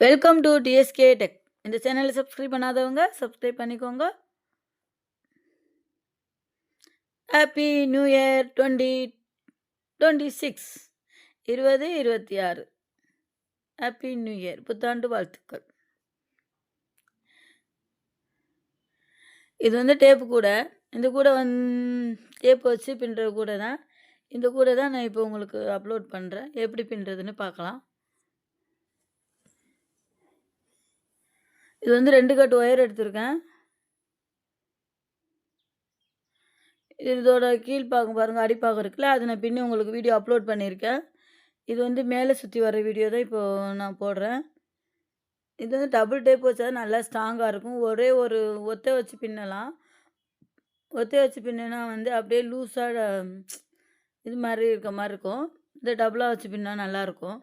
Welcome to TSK tech. இந்த சேனலை subscribe பண்ணாதவங்க சப்ஸ்கிரைப் பண்ணிக்கோங்க. Happy new year 2026 2026. Happy new year, புத்தாண்டு வாழ்த்துக்கள். இது வந்து டேப்பு கூட. இந்த கூட டேப் வச்சு பின்னுற கூட தான். இந்த கூட தான் நான் இப்போ உங்களுக்கு அப்லோட் பண்ணுறேன். எப்படி பின்னுறதுன்னு பார்க்கலாம். இது வந்து 2 கட் ஒயர் எடுத்திருக்கேன். இதோட கீழ்ப்பாகம் பாருங்கள், அடிப்பாகம் இருக்குல்ல, அது நான் பின்னி உங்களுக்கு வீடியோ அப்லோட் பண்ணியிருக்கேன். இது வந்து மேலே சுற்றி வர வீடியோ தான் இப்போது நான் போடுறேன். இது வந்து டபுள் டேப் வச்சா நல்லா ஸ்ட்ராங்காக இருக்கும். ஒரே ஒரு ஒத்தை வச்சு பின்னலாம். ஒத்தை வச்சு பின்னினா வந்து அப்படியே லூஸாக இது மாதிரி இருக்க மாதிரி இருக்கும். இந்த டபுளாக வச்சு பின்னா நல்லாயிருக்கும்.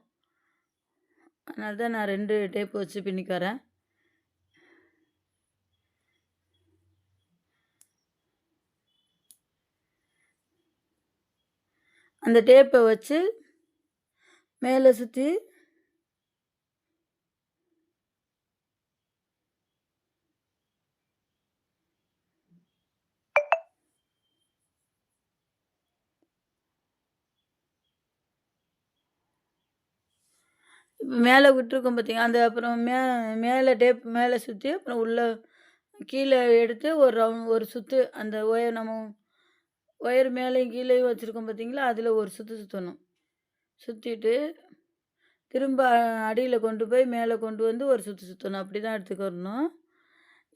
அதனால தான் நான் 2 டேப் வச்சு பின்னிக்கிறேன். அந்த டேப்பை வச்சு மேலே சுற்றி இப்போ மேலே விட்டுருக்கோம் பார்த்தீங்க, அந்த அப்புறம் மேலே டேப் மேலே சுற்றி அப்புறம் உள்ளே கீழே எடுத்து ஒரு சுற்று அந்த ஒயர் மேலேயும் கீழேயும் வச்சுருக்கோம் பார்த்தீங்களா, அதில் ஒரு சுற்று சுற்றணும். சுற்றிட்டு திரும்ப அடியில் கொண்டு போய் மேலே கொண்டு வந்து ஒரு சுற்று சுற்றணும். அப்படி தான் எடுத்துக்கிறணும்.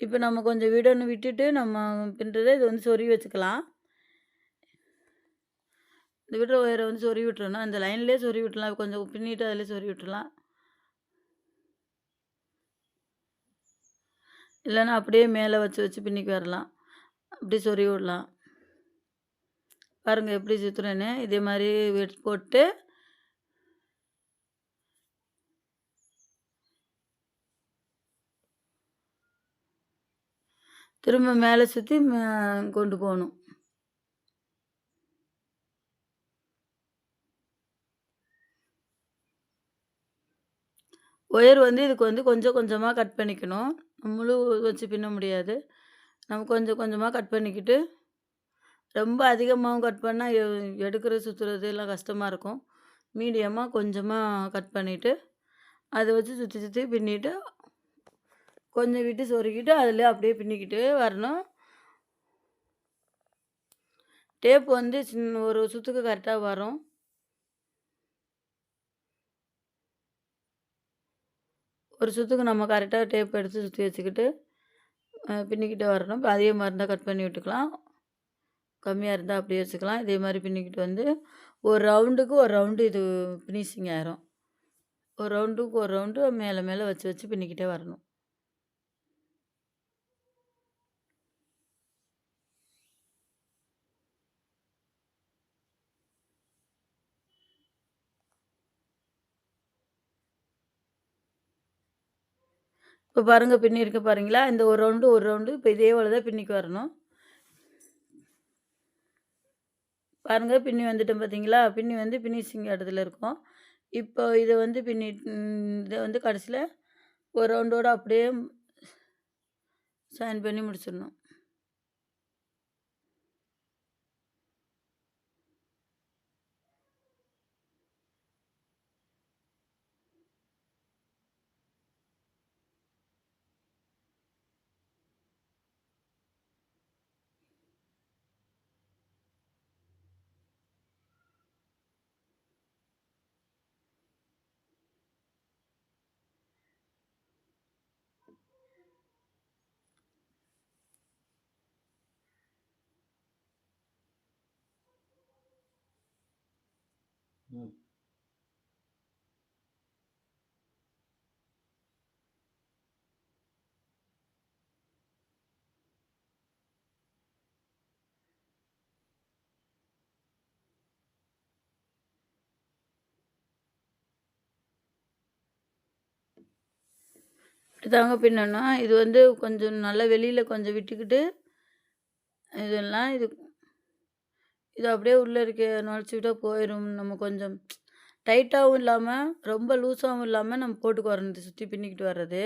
இப்போ நம்ம கொஞ்சம் விட்டுட்டு நம்ம பின்னுறதை இது வந்து சொருவி வச்சுக்கலாம். இந்த விடுற ஒயரை வந்து சொருவி விட்டுறணும். அந்த லைன்லேயே சொருவி விட்டுலாம். கொஞ்சம் பின்னிட்டு அதிலே சொருவி விட்டுலாம். இல்லைன்னா அப்படியே மேலே வச்சு பின்னிக்கு வரலாம். அப்படி சொருவி விடலாம். பாருங்கள் எப்படி சுற்றுறேன்னு. இதே மாதிரி போட்டு திரும்ப மேலே சுற்றி கொண்டு போகணும். ஒயர் வந்து இதுக்கு வந்து கொஞ்சம் கொஞ்சமாக கட் பண்ணிக்கணும். முழு வச்சு பின்ன முடியாது. நம்ம கொஞ்சம் கொஞ்சமாக கட் பண்ணிக்கிட்டு, ரொம்ப அதிகமாகவும் கட் பண்ணால் எடுக்கிறது சுற்றுறது எல்லாம் கஷ்டமாக இருக்கும். மீடியமாக கொஞ்சமாக கட் பண்ணிவிட்டு அதை வச்சு சுற்றி பின்னிட்டு கொஞ்சம் விட்டு சொருகிட்டு அதில் அப்படியே பின்னிக்கிட்டு வரணும். டேப் வந்து ஒரு சுற்றுக்கு கரெக்டாக வரும். ஒரு சுற்றுக்கு நம்ம கரெக்டாக டேப் எடுத்து சுற்றி வச்சுக்கிட்டு பின்னிக்கிட்டே வரணும். இப்போ அதே மாதிரி இருந்தால் கட் பண்ணி விட்டுக்கலாம். கம்மியாக இருந்தால் அப்படியே வச்சுக்கலாம். இதே மாதிரி பின்னிக்கிட்டு வந்து ஒரு ரவுண்டுக்கு ஒரு ரவுண்டு இது ஃபினிஷிங் ஆயிரும். ஒரு ரவுண்டுக்கு ஒரு ரவுண்டு மேலே வச்சு பின்னிக்கிட்டே வரணும். இப்போ பாருங்கள், பின்னியிருக்க பாருங்களா, இந்த ஒரு ரவுண்டு இப்போ இதே போல் தான் பின்னிக்கு வரணும். பாருங்கள், பின்னி வந்துட்டோம் பார்த்தீங்களா, பின்னி வந்து ஃபினிஷிங் இடத்துல இருக்கும். இப்போ இதை வந்து இதை வந்து கடைசியில் ஒரு ரவுண்டோடு அப்படியே ஜாயின் பண்ணி முடிச்சிடணும். இப்படி தாங்க பின்னணும். இது வந்து கொஞ்சம் நல்லா வெளியில் கொஞ்சம் விட்டுக்கிட்டு இது அப்படியே உள்ளே இருக்க நுழைச்சி விட்டால் போயிடும். நம்ம கொஞ்சம் டைட்டாவும் இல்லாம, ரொம்ப லூஸாவும் இல்லாம நம்ம போட்டுக்கு வரணும். சுத்தி பின்னிக்கிட்டு வர்றது.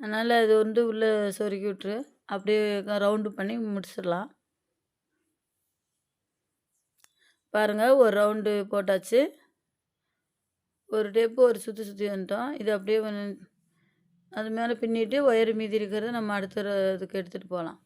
அதனால அது வந்து உள்ள சொருகி விட்டுரு. அப்படியே ரவுண்டு பண்ணி முடிச்சிடலாம். பாருங்க ஒரு ரவுண்டு போட்டாச்சு. ஒரு டேப்பு ஒரு சுத்தி சுத்தி வந்துட்டோம். இது அப்படியே அது மேல பின்னிட்டு ஒயர் மீதி இருக்கிறத நம்ம அடுத்த இதுக்கு எடுத்துட்டு போலாம்.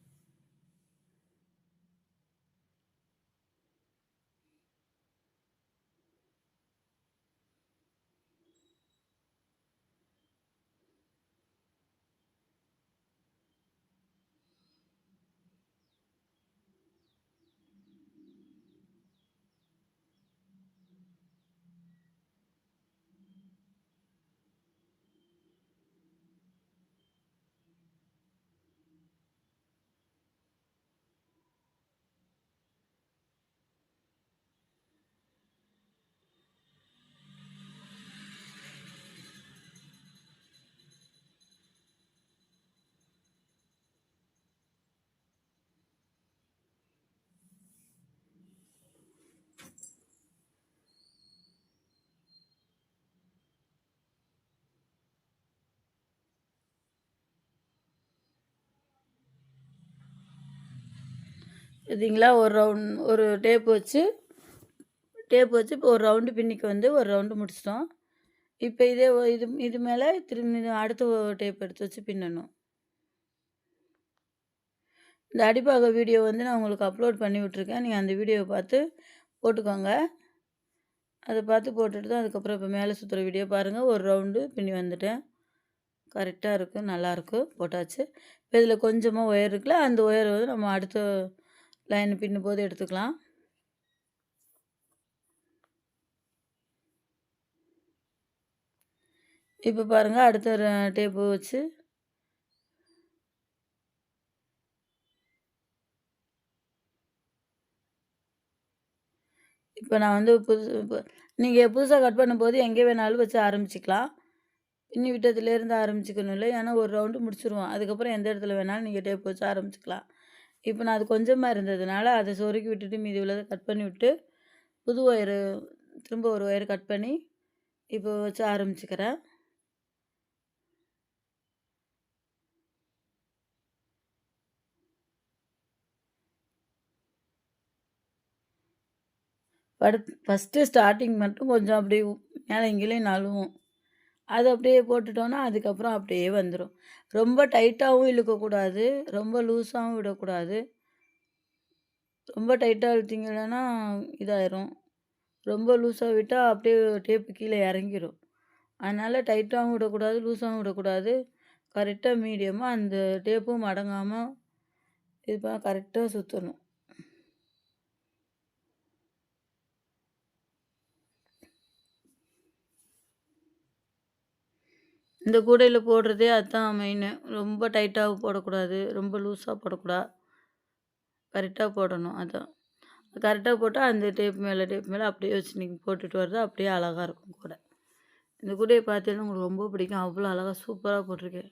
பார்த்தீங்களா? ஒரு டேப் வச்சு இப்போ ஒரு ரவுண்டு பின்னிக்கு வந்து ஒரு ரவுண்டு முடிச்சிட்டோம். இப்போ இதே இது இது மேல திரும்பி அடுத்த டேப் எடுத்து வச்சு பின்னணும். இந்த அடிப்பாக வீடியோ வந்து நான் உங்களுக்கு அப்லோட் பண்ணி விட்டுருக்கேன். நீங்க அந்த வீடியோவ பார்த்து போட்டுக்கோங்க. அத பார்த்து போட்டுட்டு தான் அதுக்கப்புறம் இப்போ மேலே சுத்துற வீடியோ பாருங்க. ஒரு ரவுண்டு பின்னி வந்துட்டேன். கரெக்ட்டா இருக்கு. நல்லாயிருக்கு. போட்டாச்சு. இப்போ இதில கொஞ்சமா ஒயர் இருக்குல்ல, அந்த ஒயர வந்து நம்ம அடுத்த லைன் பின்னும்போது எடுத்துக்கலாம். இப்போ பாருங்க அடுத்த டேப்பு வச்சு இப்போ நான் வந்து நீங்க புதுசா கட் பண்ணும்போது எங்கே வேணாலும் வச்சு ஆரம்பிச்சுக்கலாம். பின்னி விட்டதுலேருந்து ஆரம்பிச்சுக்கணும் இல்ல. ஏன்னா ஒரு ரவுண்டு முடிச்சுருவோம். அதுக்கப்புறம் எந்த இடத்துல வேணாலும் நீங்க டேப் வச்சு ஆரம்பிச்சுக்கலாம். இப்போ நான் அது கொஞ்சமா இருந்ததுனால அத சொருகி விட்டுட்டு மீதி உள்ளத கட் பண்ணி விட்டு, புது ஒயரு திரும்ப ஒரு ஒயர் கட் பண்ணி, இப்போ வச்சு ஆரம்பிச்சுக்கிறேன். ஃபஸ்ட்டு ஸ்டார்ட்டிங் மட்டும் கொஞ்சம் அப்படியே மேலேயும் கீழயும் நழுவும். அத அப்படியே போட்டுட்டோம்னா, அதுக்கப்புறம் அப்படியே வந்துரும். ரொம்ப டைட்டாவும் இழுக்கக்கூடாது. ரொம்ப லூஸாவும் விடக்கூடாது. ரொம்ப டைட்டா இழுத்தீங்கன்னா இதாயிரும். ரொம்ப லூஸா விட்டா அப்படியே டேப்பு கீழ இறங்கிரும். அதனால டைட்டாவும் விடக்கூடாது, லூஸாவும் விடக்கூடாது. கரெக்ட்டா மீடியமா அந்த டேப்பும் மடங்காம இது கரெக்ட்டா சுத்தணும். இந்த கூடையில போடுறதே அதான் மெயினு. ரொம்ப டைட்டாவும் போடக்கூடாது. ரொம்ப லூஸா போடக்கூடாது. கரெக்ட்டா போடணும் அதான். கரெக்ட்டா போட்டா அந்த டேப் மேல அப்படியே வச்சு நீங்க போட்டுட்டு வர்றது அப்படியே அழகா இருக்கும் கூட. இந்த கூடைய பார்த்தீங்கன்னா உங்களுக்கு ரொம்ப பிடிக்கும். அவ்வளோ அழகா சூப்பரா போட்டிருக்கேன்.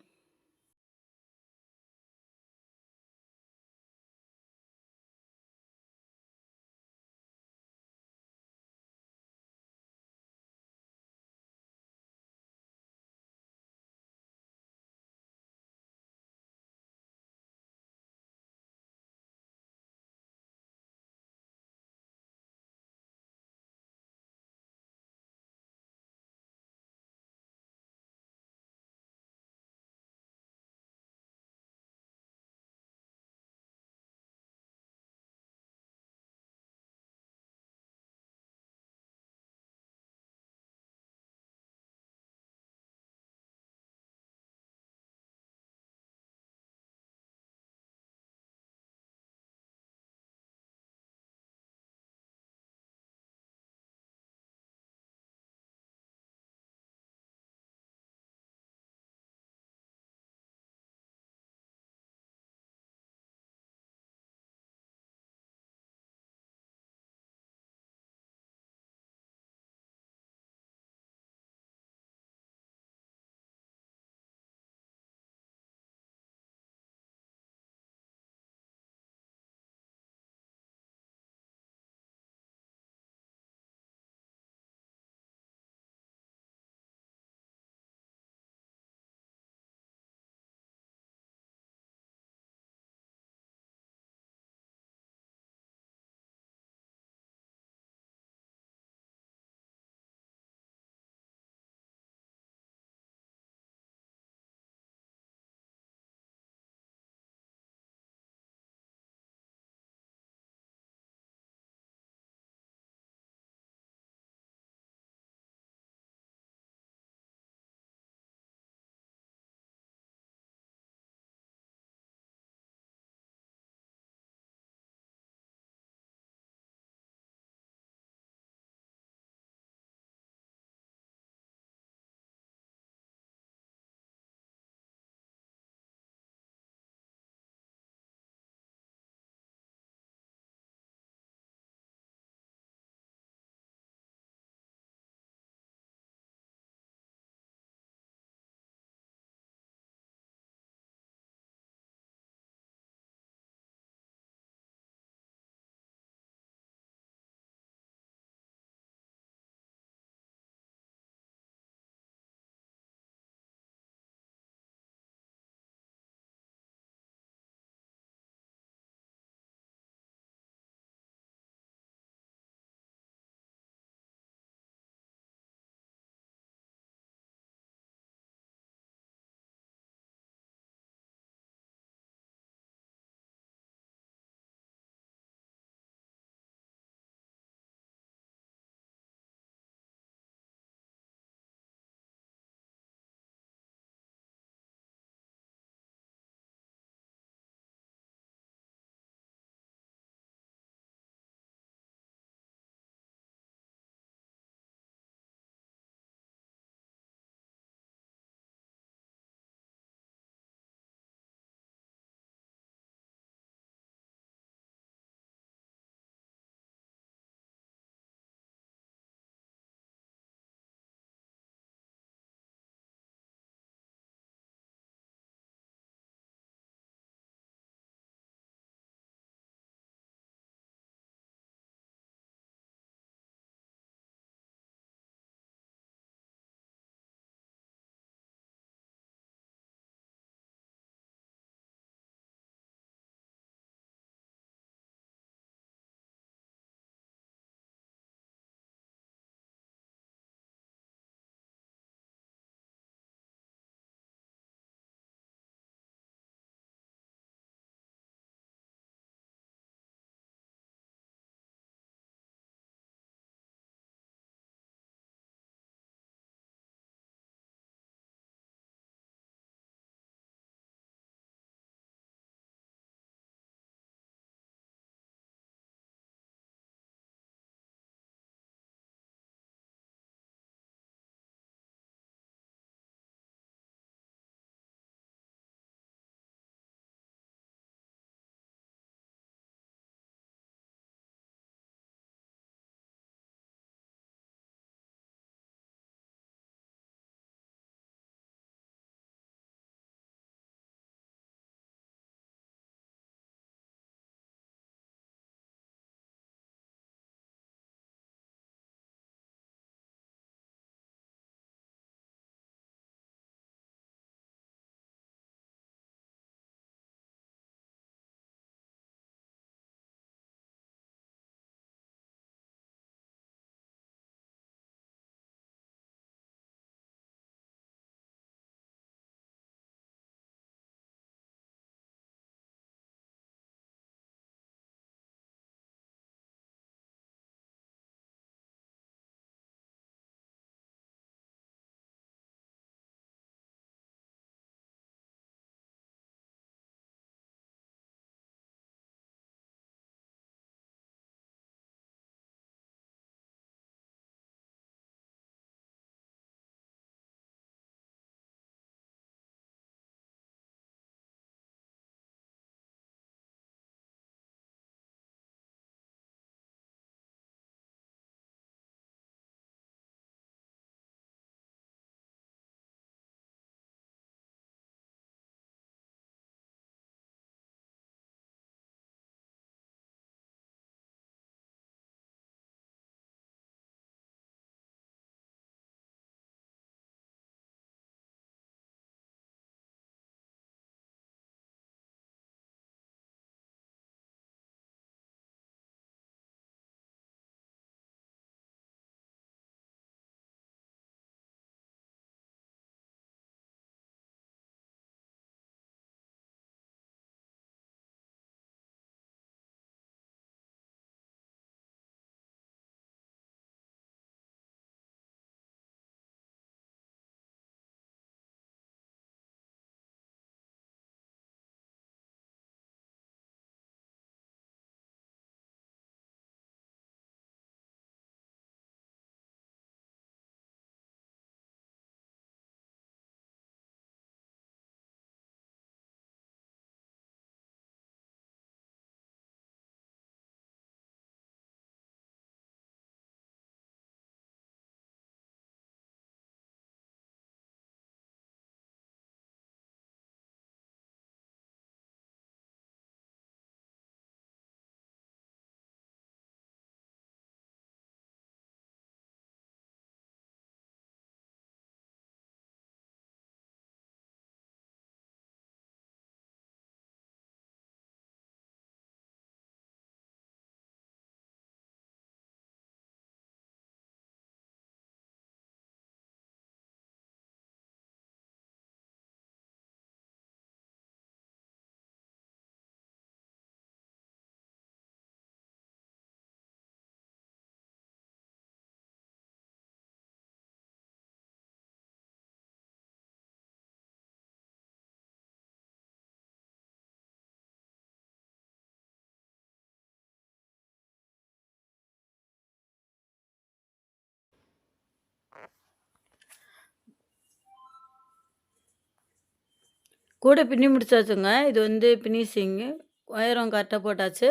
கூட பின்னி முடிச்சாச்சுங்க. இது வந்து ஃபினிஷிங்கு. ஒயரும் கரெக்ட்டா போட்டாச்சு.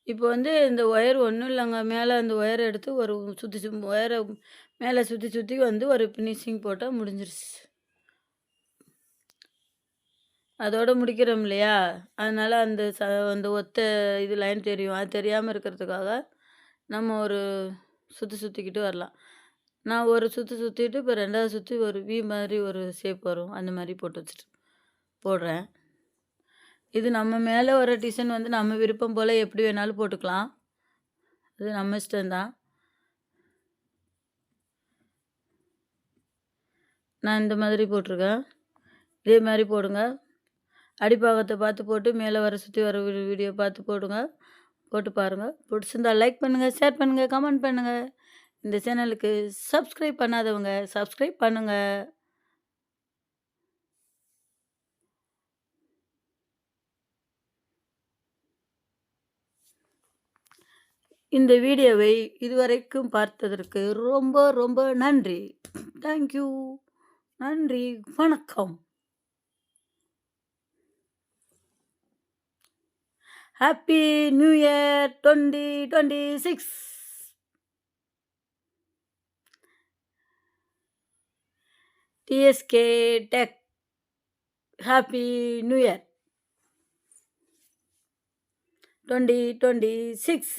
இப்போ வந்து இந்த ஒயர் ஒண்ணும் இல்லங்க. மேல அந்த ஒயர எடுத்து ஒரு சுத்தி ஒயர மேல சுத்தி சுத்தி வந்து ஒரு ஃபினிஷிங் போட்டா முடிஞ்சிருச்சு. அதோட முடிக்கிறோம் இல்லையா? அதனால அந்த ஒத்த இது லைன் தெரியும். அது தெரியாம இருக்கிறதுக்காக, நம்ம ஒரு சுத்திக்கிட்டு வரலாம். நான் ஒரு சுத்திட்டு, இப்போ 2வது சுத்தி ஒரு வி மாதிரி ஒரு ஷேப் வரும். அந்த மாரி போடுறேன். இது நம்ம மேல வர டிசைன் வந்து நம்ம விருப்பம் போல எப்படி வேணாலும் போட்டுக்கலாம். அது நம்ம இஷ்டம் தான். நான் இந்த மாதிரி போட்டிருக்கேன். இதே மாரி போடுங்க. அடிப்பாகத்த பார்த்து போட்டு மேலே சுற்றி வர வீடியோ பார்த்து போடுங்க. போட்டு பாருங்க. பிடிச்சிருந்தா லைக் பண்ணுங்க, ஷேர் பண்ணுங்க, கமெண்ட் பண்ணுங்க. இந்த சேனலுக்கு சப்ஸ்கிரைப் பண்ணாதவங்க சப்ஸ்கிரைப் பண்ணுங்க. இந்த வீடியோவை இதுவரைக்கும் பார்த்ததற்கு ரொம்ப ரொம்ப நன்றி. தேங்க்யூ. நன்றி. வணக்கம். Happy new year 2026. TSK Tech. Happy New Year 2026.